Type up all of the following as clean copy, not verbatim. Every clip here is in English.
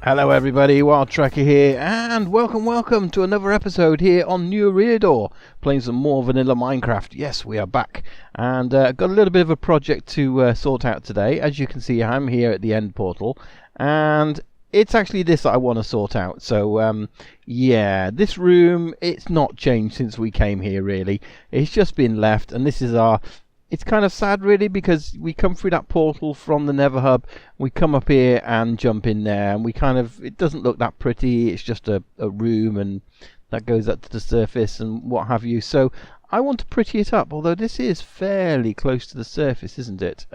Hello everybody, Wild Tracker here, and welcome to another episode here on New Eriador, playing some more vanilla Minecraft. Yes, we are back, and got a little bit of a project to sort out today. As you can see, I'm here at the end portal, and it's actually this that I want to sort out. So yeah, this room, it's not changed since we came here really. It's just been left, and this is our... It's kind of sad really, because we come through that portal from the Nether Hub, we come up here and jump in there, and we kind of, it doesn't look that pretty. It's just a room, and that goes up to the surface and what have you. So I want to pretty it up, although this is fairly close to the surface, isn't it?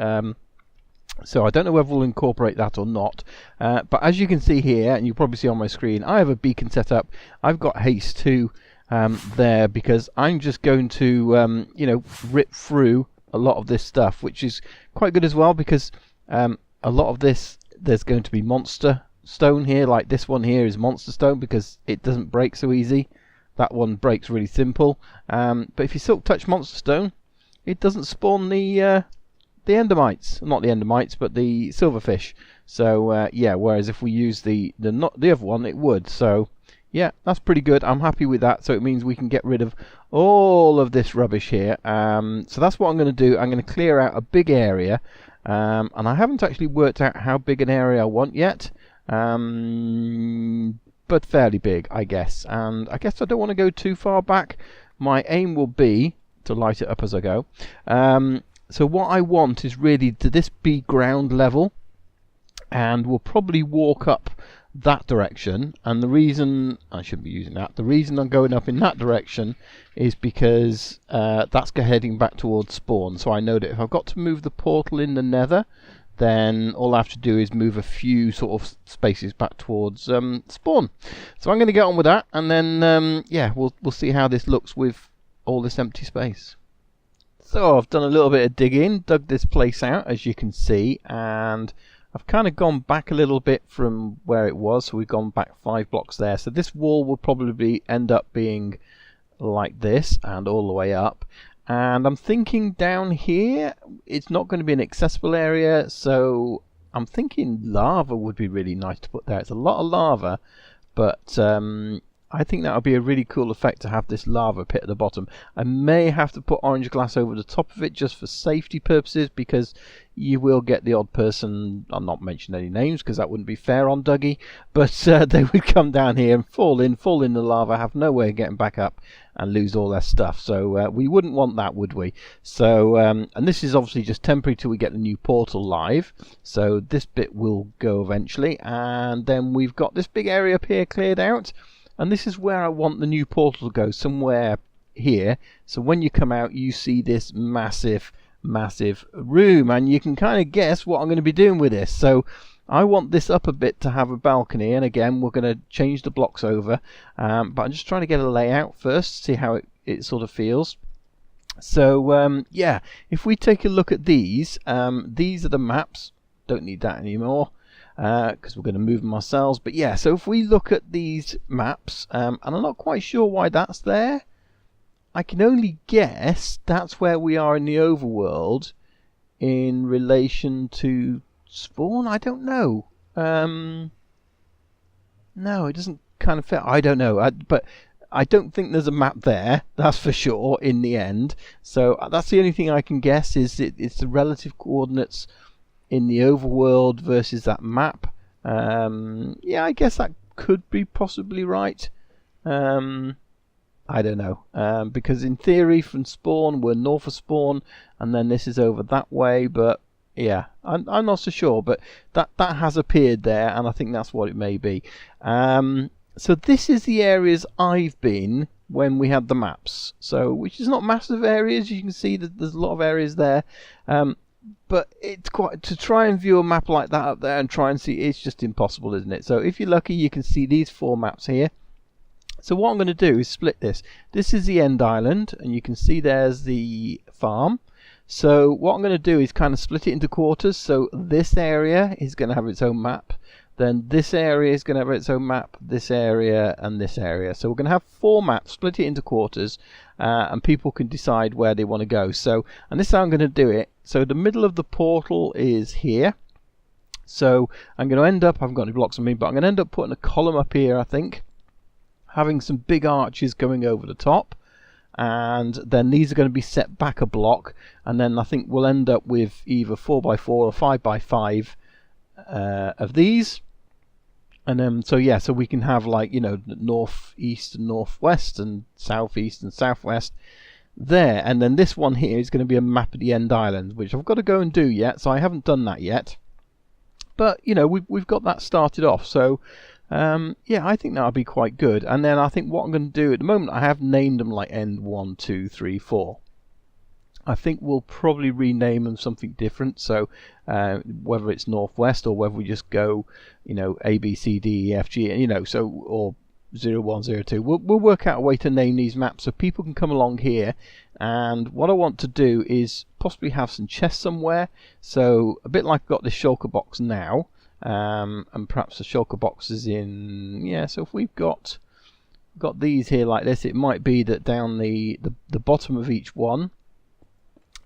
So I don't know whether we'll incorporate that or not, but as you can see here, and you probably see on my screen, I have a beacon set up. I've got haste too there, because I'm just going to you know, rip through a lot of this stuff, which is quite good as well, because a lot of this, there's going to be monster stone here. Like this one here is monster stone because it doesn't break so easy. That one breaks really simple, but if you silk touch monster stone, it doesn't spawn the endermites, not the endermites but the silverfish. So yeah, whereas if we use the other one, it would. So yeah, that's pretty good. I'm happy with that. So it means we can get rid of all of this rubbish here. So that's what I'm going to do. I'm going to clear out a big area. And I haven't actually worked out how big an area I want yet. But fairly big, I guess. And I guess I don't want to go too far back. My aim will be to light it up as I go. So what I want is really to this be ground level. And we'll probably walk up that direction, and the reason I shouldn't be using that, the reason I'm going up in that direction is because that's heading back towards spawn. So I know that if I've got to move the portal in the nether, then all I have to do is move a few sort of spaces back towards spawn. So I'm going to get on with that, and then yeah, we'll see how this looks with all this empty space. So I've done a little bit of digging, dug this place out as you can see, and I've kind of gone back a little bit from where it was, so we've gone back 5 blocks there. So this wall will probably end up being like this and all the way up. And I'm thinking down here, it's not going to be an accessible area, so I'm thinking lava would be really nice to put there. It's a lot of lava, but I think that would be a really cool effect to have this lava pit at the bottom. I may have to put orange glass over the top of it just for safety purposes, because you will get the odd person, I'll not mention any names because that wouldn't be fair on Dougie, but they would come down here and fall in the lava, have no way of getting back up and lose all their stuff. So we wouldn't want that, would we? So and this is obviously just temporary till we get the new portal live, so this bit will go eventually, and then we've got this big area up here cleared out. And this is where I want the new portal to go, somewhere here. So when you come out, you see this massive room, and you can kind of guess what I'm going to be doing with this. So I want this up a bit to have a balcony, and again, we're going to change the blocks over. But I'm just trying to get a layout first, see how it sort of feels. So yeah, if we take a look at these are the maps. Don't need that anymore, because we're going to move them ourselves. But yeah, so if we look at these maps, and I'm not quite sure why that's there. I can only guess that's where we are in the overworld in relation to spawn. I don't know. No, it doesn't kind of fit. I don't know. But I don't think there's a map there, that's for sure, in the end. So that's the only thing I can guess, is it's the relative coordinates in the overworld versus that map. Yeah, I guess that could be possibly right. I don't know, because in theory from spawn we're north of spawn, and then this is over that way. But yeah, I'm not so sure, but that has appeared there, and I think that's what it may be. So this is the areas I've been when we had the maps, so which is not massive areas. You can see that there's a lot of areas there. But it's quite, to try and view a map like that up there and try and see, it's just impossible, isn't it? So if you're lucky, you can see these 4 maps here. So what I'm going to do is split this. This is the end island, and you can see there's the farm. So what I'm going to do is kind of split it into quarters. So this area is going to have its own map. Then this area is going to have its own map, this area, and this area. So we're going to have 4 maps, split it into quarters, and people can decide where they want to go. So, and this is how I'm going to do it. So the middle of the portal is here. So I'm going to end up, I haven't got any blocks on me, but I'm going to end up putting a column up here, I think, having some big arches going over the top. And then these are going to be set back a block, and then I think we'll end up with either 4x4 or 5x5 of these. And then so yeah, so we can have, like, you know, north, east and northwest and southeast and southwest there. And then this one here is going to be a map of the end island, which I've got to go and do yet, so I haven't done that yet. But you know, we've got that started off, so yeah, I think that'll be quite good. And then I think what I'm going to do at the moment, I have named them like end 1, 2, 3, 4. I think we'll probably rename them something different. So whether it's northwest or whether we just go, you know, A, B, C, D, E, F, G, you know, so, or 0, 1, 0, 2. We'll work out a way to name these maps so people can come along here. And what I want to do is possibly have some chests somewhere. So a bit like I've got this shulker box now. And perhaps the shulker boxes in, yeah, so if we've got these here like this, it might be that down the bottom of each one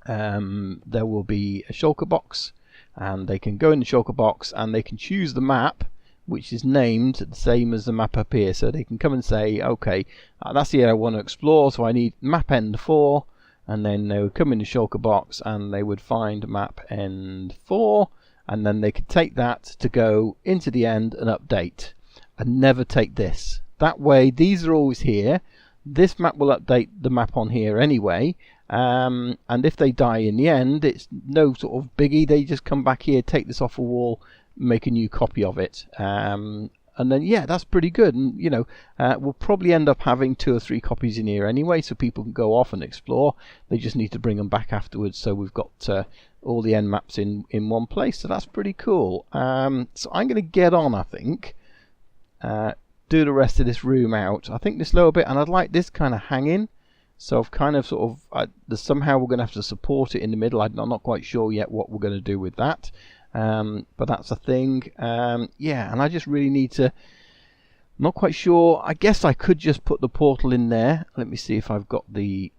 there will be a shulker box, and they can go in the shulker box and they can choose the map which is named the same as the map up here. So they can come and say, okay, that's the area I want to explore, so I need map end 4, and then they would come in the shulker box and they would find map end 4. And then they could take that to go into the end and update, and never take this. That way, these are always here. This map will update the map on here anyway. And if they die in the end, it's no sort of biggie. They just come back here, take this off a wall, make a new copy of it. And then, yeah, that's pretty good. And, you know, we'll probably end up having 2 or 3 copies in here anyway, so people can go off and explore. They just need to bring them back afterwards. So we've got all the end maps in one place, so that's pretty cool. So I'm going to get on, I think, do the rest of this room out. I think this lower bit, and I'd like this kind of hanging, so I've kind of sort of somehow we're going to have to support it in the middle. I'm not quite sure yet what we're going to do with that, but that's a thing. Yeah, and I just really need to, not quite sure. I guess I could just put the portal in there. Let me see if I've got the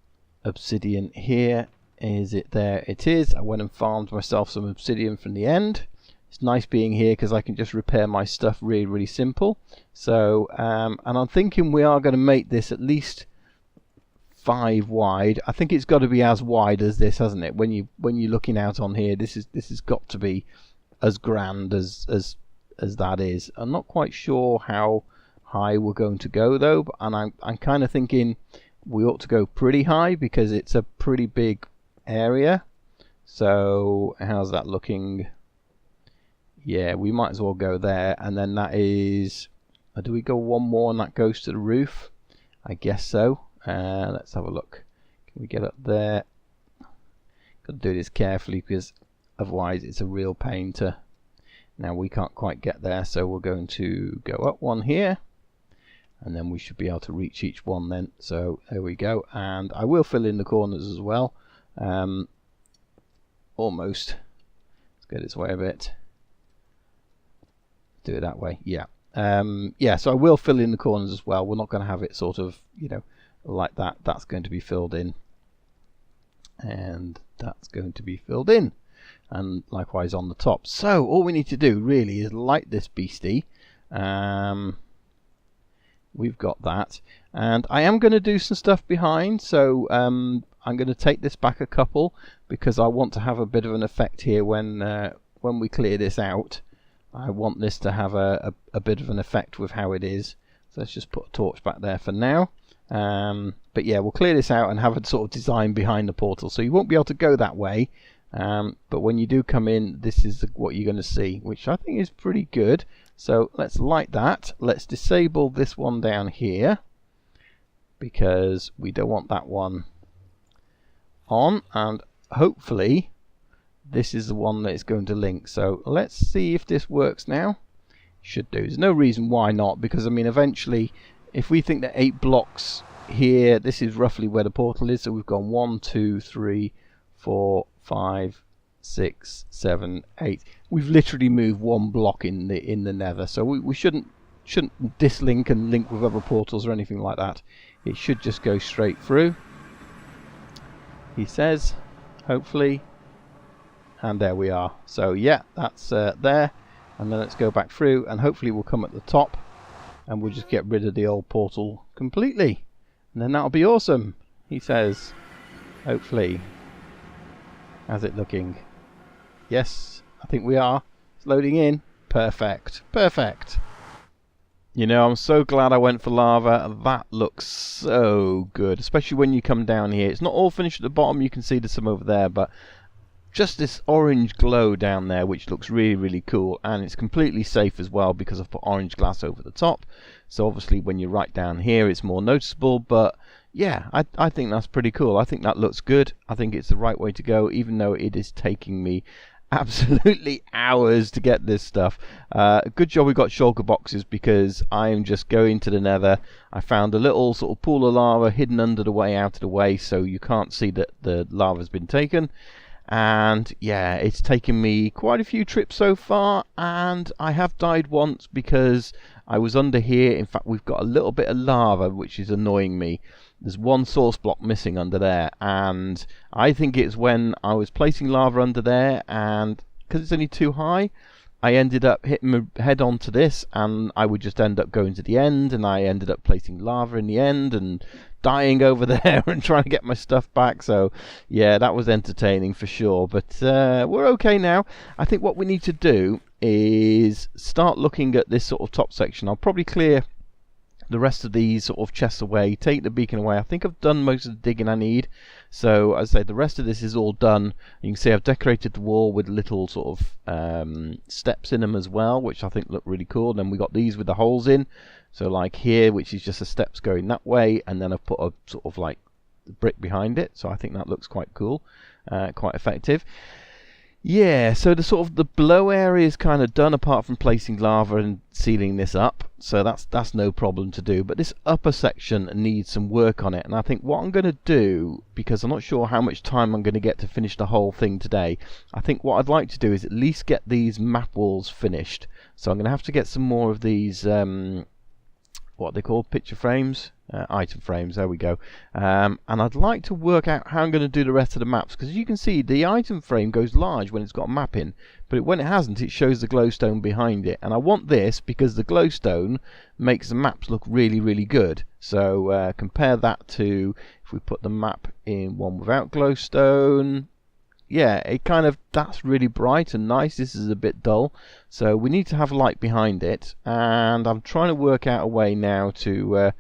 obsidian here. Is it there? It is. I went and farmed myself some obsidian from the end. It's nice being here because I can just repair my stuff really, really simple. So, and I'm thinking we are going to make this at least 5 wide. I think it's got to be as wide as this, hasn't it? When you're looking out on here, this has got to be as grand as that is. I'm not quite sure how high we're going to go though, and I'm kind of thinking we ought to go pretty high because it's a pretty big area. So how's that looking? Yeah, we might as well go there, and then that is, do we go one more and that goes to the roof? I guess so. Let's have a look. Can we get up there? Got to do this carefully because otherwise it's a real pain to, now we can't quite get there, so we're going to go up one here, and then we should be able to reach each one then. So there we go, and I will fill in the corners as well. Almost. Let's go this way a bit. Do it that way. Yeah. Yeah, so I will fill in the corners as well. We're not going to have it sort of, you know, like that. That's going to be filled in. And that's going to be filled in. And likewise on the top. So all we need to do really is light this beastie. We've got that. And I am going to do some stuff behind. So I'm going to take this back a couple because I want to have a bit of an effect here when we clear this out. I want this to have a bit of an effect with how it is. So let's just put a torch back there for now. But yeah, we'll clear this out and have a sort of design behind the portal. So you won't be able to go that way. But when you do come in, this is what you're going to see, which I think is pretty good. So let's light that. Let's disable this one down here because we don't want that one on. And hopefully this is the one that is going to link. So let's see if this works now. Should do. There's no reason why not, because I mean eventually if we think that 8 blocks here, this is roughly where the portal is. So we've gone 1, 2, 3, 4, 5, 6, 7, 8. We've literally moved one block in the nether, so we shouldn't dislink and link with other portals or anything like that. It should just go straight through, he says, hopefully. And there we are. So yeah, that's there. And then let's go back through, and hopefully we'll come at the top, and we'll just get rid of the old portal completely. And then that'll be awesome, he says. Hopefully. How's it looking? Yes, I think we are. It's loading in. Perfect. Perfect. You know, I'm so glad I went for lava. That looks so good, especially when you come down here. It's not all finished at the bottom. You can see there's some over there, but just this orange glow down there, which looks really, really cool. And it's completely safe as well because I've put orange glass over the top. So obviously when you're right down here, it's more noticeable. But yeah, I think that's pretty cool. I think that looks good. I think it's the right way to go, even though it is taking me absolutely hours to get this stuff. Good job we got shulker boxes, because I am just going to the nether. I found a little sort of pool of lava hidden under the way, out of the way, so you can't see that the lava's been taken. And yeah, it's taken me quite a few trips so far, and I have died once because I was under here. In fact, we've got a little bit of lava which is annoying me. There's one source block missing under there, and I think it's when I was placing lava under there, and because it's only too high, I ended up hitting my head onto this, and I would just end up going to the end, and I ended up placing lava in the end and dying over there and trying to get my stuff back. So yeah, that was entertaining for sure, but we're okay now. I think what we need to do is start looking at this sort of top section. I'll probably clear the rest of these sort of chests away, take the beacon away. I think I've done most of the digging I need. So as I say, the rest of this is all done. You can see I've decorated the wall with little sort of steps in them as well, which I think look really cool. And then we got these with the holes in. So like here, which is just the steps going that way, and then I've put a sort of like brick behind it. So I think that looks quite cool, quite effective. Yeah, so the sort of the below area is kind of done, apart from placing lava and sealing this up. So that's no problem to do. But this upper section needs some work on it. And I think what I'm going to do, because I'm not sure how much time I'm going to get to finish the whole thing today, I think what I'd like to do is at least get these map walls finished. So I'm going to have to get some more of these, what are they called? Picture frames? Item frames, there we go. And I'd like to work out how I'm going to do the rest of the maps, because as you can see, the item frame goes large when it's got a map in, but when it hasn't, it shows the glowstone behind it. And I want this because the glowstone makes the maps look really, really good. So compare that to if we put the map in one without glowstone. Yeah, it kind of, that's really bright and nice. This is a bit dull, so we need to have light behind it. And I'm trying to work out a way now to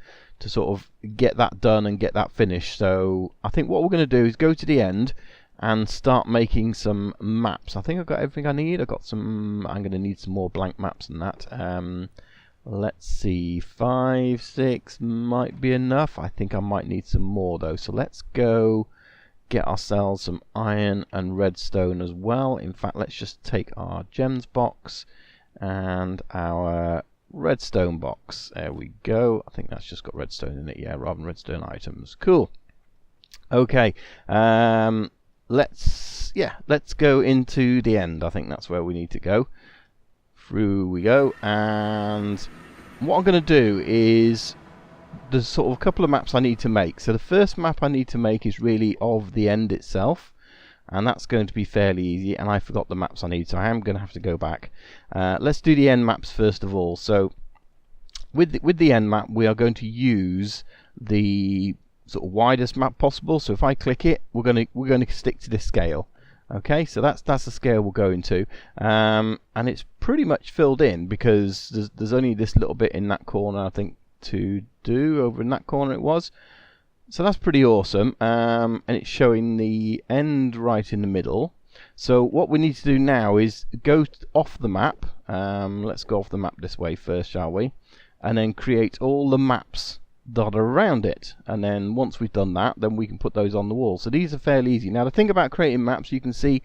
sort of get that done and get that finished. So I think what we're going to do is go to the end and start making some maps. I think I've got everything I need. I've got some, I'm going to need some more blank maps than that. Let's see, 5, 6 might be enough. I think I might need some more though. So let's go get ourselves some iron and redstone as well. In fact, let's just take our gems box and our redstone box. There we go. I think that's just got redstone in it, yeah, rather than redstone items. Cool. Okay, let's go into the end. I think that's where we need to go. Through we go. And what I'm going to do is, there's sort of a couple of maps I need to make. So the first map I need to make is really of the end itself, and that's going to be fairly easy. And I forgot the maps I need, so I am going to have to go back. Let's do the end maps first of all. So with the end map, we are going to use the sort of widest map possible. So if I click it, we're going to stick to this scale. Okay, so that's the scale we'll go into, and it's pretty much filled in because there's only this little bit in that corner, I think, to do over in that corner it was. So that's pretty awesome, and it's showing the end right in the middle. So what we need to do now is go off the map. Let's go off the map this way first, shall we, and then create all the maps that are around it. And then once we've done that, then we can put those on the wall. So these are fairly easy. Now the thing about creating maps, you can see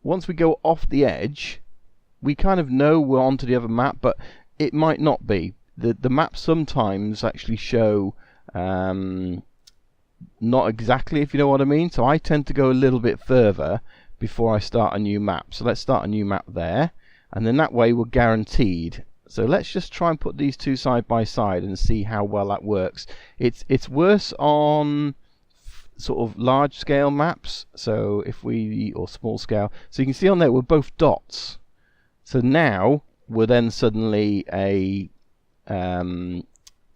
once we go off the edge, we kind of know we're onto the other map, but it might not be. The maps sometimes actually show not exactly, if you know what I mean. So I tend to go a little bit further before I start a new map. So let's start a new map there, and then that way we're guaranteed. So let's just try and put these two side by side and see how well that works. It's worse on sort of large scale maps, so if we, or small scale, so you can see on there we're both dots. So now we're then suddenly a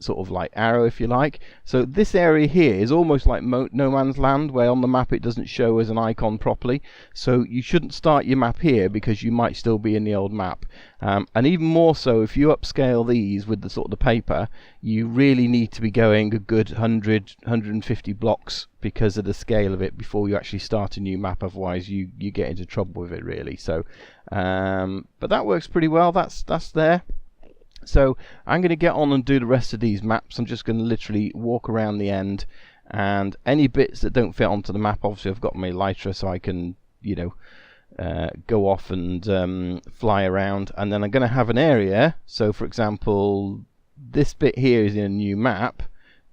sort of like arrow, if you like. So this area here is almost like no man's land, where on the map it doesn't show as an icon properly. So you shouldn't start your map here because you might still be in the old map. And even more so, if you upscale these with the sort of the paper, you really need to be going a good 150 blocks because of the scale of it before you actually start a new map. Otherwise you get into trouble with it, really. So but that works pretty well. That's there. So I'm going to get on and do the rest of these maps. I'm just going to literally walk around the end, and any bits that don't fit onto the map, obviously I've got my elytra so I can, you know, go off and fly around. And then I'm going to have an area. So for example, this bit here is in a new map,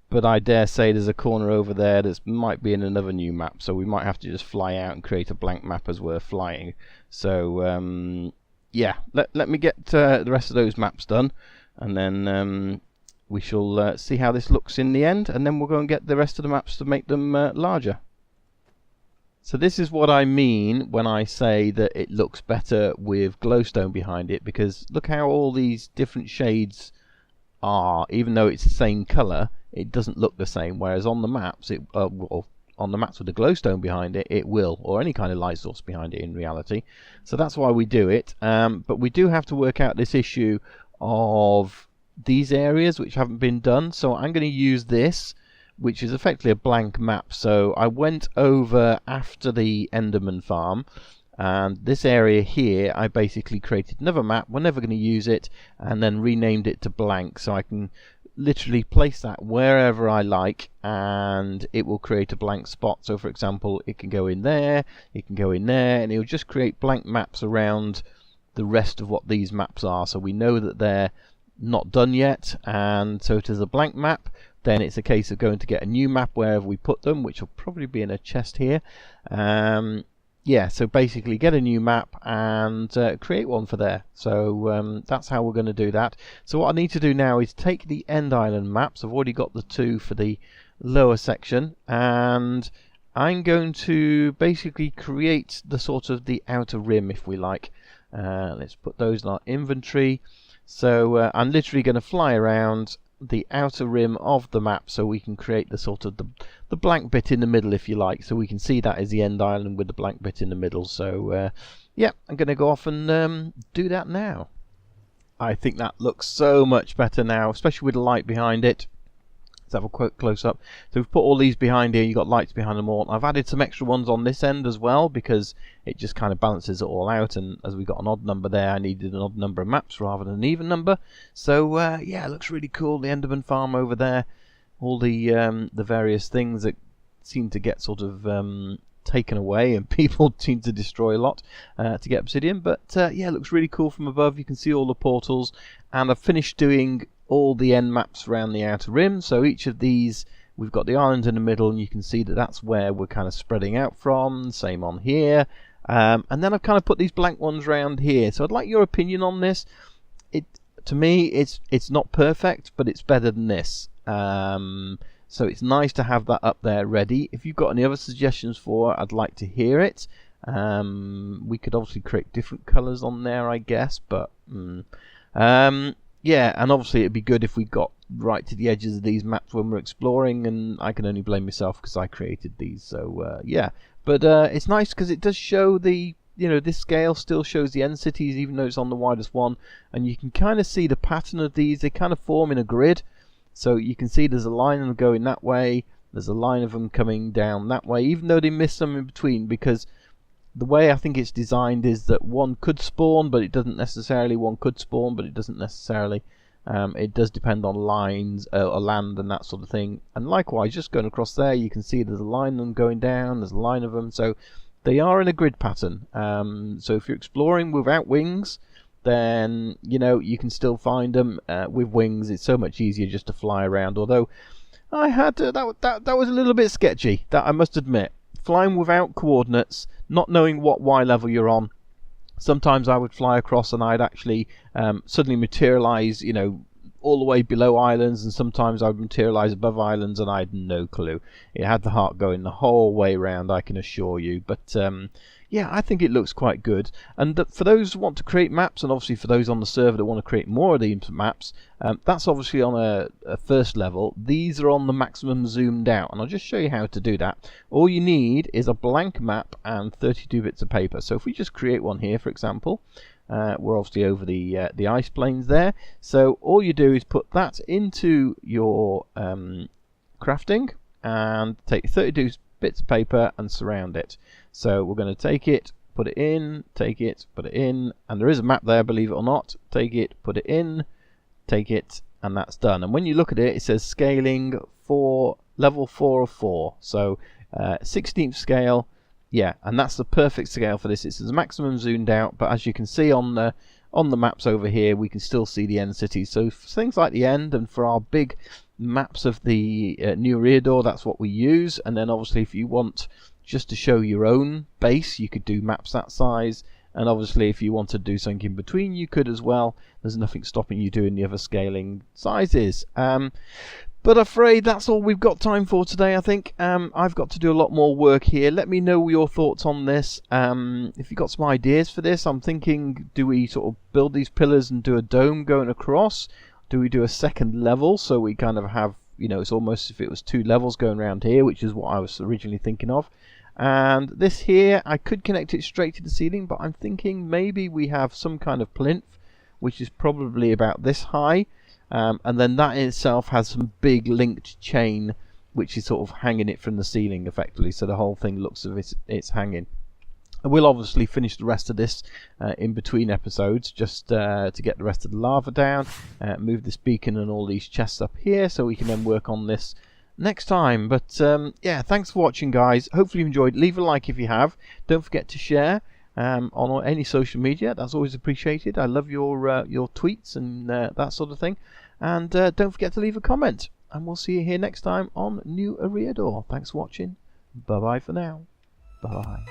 but I dare say there's a corner over there that might be in another new map, so we might have to just fly out and create a blank map as we're flying. So yeah, let me get the rest of those maps done, and then we shall see how this looks in the end, and then we'll go and get the rest of the maps to make them larger. So this is what I mean when I say that it looks better with glowstone behind it, because look how all these different shades are. Even though it's the same colour, it doesn't look the same, whereas on the maps, on the maps with the glowstone behind it, it will, or any kind of light source behind it in reality. So that's why we do it. But we do have to work out this issue of these areas which haven't been done. So I'm going to use this, which is effectively a blank map. So I went over after the Enderman farm, and this area here I basically created another map. We're never going to use it, and then renamed it to blank, so I can literally place that wherever I like and it will create a blank spot. So for example, it can go in there, it can go in there, and it will just create blank maps around the rest of what these maps are. So we know that they're not done yet, and so if it is a blank map, then it's a case of going to get a new map wherever we put them, which will probably be in a chest here. Yeah, so basically get a new map and create one for there. So that's how we're going to do that. So what I need to do now is take the end island maps. I've already got the two for the lower section, and I'm going to basically create the sort of the outer rim, if we like. Let's put those in our inventory. So I'm literally going to fly around the outer rim of the map so we can create the sort of the blank bit in the middle, if you like, so we can see that is the end island with the blank bit in the middle. So yeah, I'm going to go off and do that now. I think that looks so much better now, especially with the light behind it. Let's have a quick close up. So we've put all these behind here, you've got lights behind them all. I've added some extra ones on this end as well because it just kind of balances it all out, and as we got an odd number there, I needed an odd number of maps rather than an even number. So yeah, it looks really cool. The Enderman farm over there, all the various things that seem to get sort of taken away, and people seem to destroy a lot to get obsidian. But yeah, it looks really cool from above. You can see all the portals, and I've finished doing all the end maps around the outer rim. So each of these, we've got the island in the middle, and you can see that that's where we're kind of spreading out from. Same on here, and then I've kind of put these blank ones around here. So I'd like your opinion on this. To me, it's not perfect, but it's better than this. So it's nice to have that up there ready. If you've got any other suggestions for it, I'd like to hear it. We could obviously create different colours on there, I guess, but yeah, and obviously it'd be good if we got right to the edges of these maps when we're exploring, and I can only blame myself because I created these. So yeah, but it's nice because it does show the, you know, this scale still shows the end cities even though it's on the widest one, and you can kind of see the pattern of these. They kind of form in a grid, so you can see there's a line of them going that way, there's a line of them coming down that way, even though they miss some in between, because the way I think it's designed is that one could spawn, but it doesn't necessarily. One could spawn, but it doesn't necessarily. It does depend on lines, or land, and that sort of thing. And likewise, just going across there, you can see there's a line of them going down. There's a line of them, so they are in a grid pattern. So if you're exploring without wings, then you know you can still find them. With wings, it's so much easier just to fly around. Although I had to, that was a little bit sketchy, that I must admit. Flying without coordinates, not knowing what Y level you're on. Sometimes I would fly across and I'd actually suddenly materialize, you know, all the way below islands, and sometimes I would materialize above islands and I had no clue. It had the heart going the whole way around, I can assure you. But yeah, I think it looks quite good. And for those who want to create maps, and obviously for those on the server that want to create more of these maps, that's obviously on a first level. These are on the maximum zoomed out, and I'll just show you how to do that. All you need is a blank map and 32 bits of paper. So if we just create one here, for example, we're obviously over the ice plains there. So all you do is put that into your crafting and take 32 bits of paper and surround it. So we're going to take it, put it in, take it, put it in, and there is a map there, believe it or not. Take it, put it in, take it, and that's done. And when you look at it, it says scaling for level 4 of 4. So 16th scale. Yeah, and that's the perfect scale for this. It's the maximum zoomed out, but as you can see on the maps over here, we can still see the end cities. So for things like the end, and for our big maps of the new Eriador, that's what we use. And then obviously if you want just to show your own base, you could do maps that size. And obviously if you want to do something in between, you could as well. There's nothing stopping you doing the other scaling sizes. But afraid that's all we've got time for today, I think. I've got to do a lot more work here. Let me know your thoughts on this. If you've got some ideas for this, I'm thinking, do we sort of build these pillars and do a dome going across? Do we do a second level so we kind of have, you know, it's almost if it was 2 levels going around here, which is what I was originally thinking of. And this here, I could connect it straight to the ceiling, but I'm thinking maybe we have some kind of plinth, which is probably about this high. And then that in itself has some big linked chain which is sort of hanging it from the ceiling effectively, so the whole thing looks as if it's hanging. And we'll obviously finish the rest of this in between episodes, just to get the rest of the lava down, move this beacon and all these chests up here so we can then work on this next time. But yeah, thanks for watching, guys. Hopefully you enjoyed. Leave a like if you have. Don't forget to share on any social media. That's always appreciated. I love your tweets and that sort of thing. And don't forget to leave a comment. And we'll see you here next time on New Eriador. Thanks for watching. Bye bye for now. Bye.